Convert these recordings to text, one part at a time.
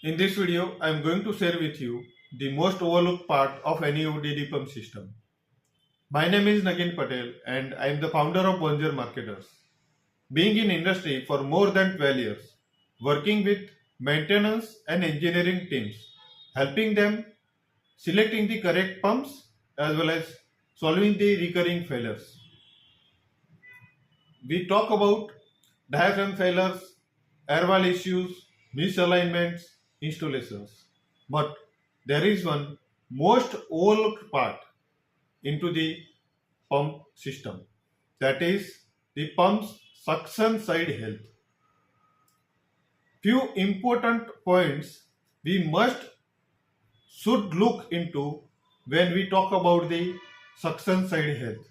In this video, I am going to share with you the most overlooked part of any AODD pump system. My name is Nagin Patel and I am the founder of BONZER Marketers. Being in industry for more than 12 years, working with maintenance and engineering teams, helping them selecting the correct pumps as well as solving the recurring failures. We talk about diaphragm failures, air valve issues, misalignments, installations. But there is one most overlooked part into the pump system, that is the pump's suction side health. Few important points we should look into when we talk about the suction side health.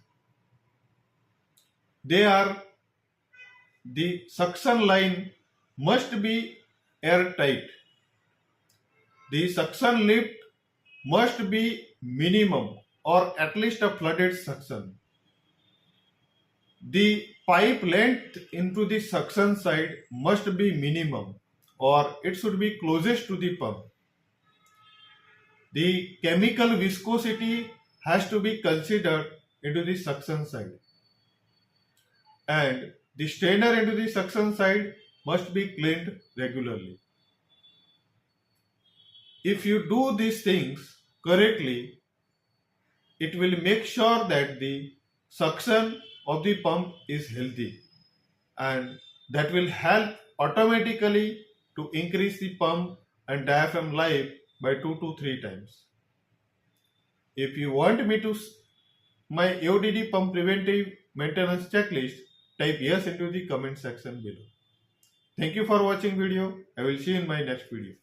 They are: the suction line must be airtight. The suction lift must be minimum or at least a flooded suction. The pipe length into the suction side must be minimum or it should be closest to the pump. The chemical viscosity has to be considered into the suction side. And the strainer into the suction side must be cleaned regularly. If you do these things correctly, it will make sure that the suction of the pump is healthy, and that will help automatically to increase the pump and diaphragm life by 2 to 3 times. If you want me to my AODD pump preventive maintenance checklist, type yes into the comment section below. Thank you for watching video. I will see you in my next video.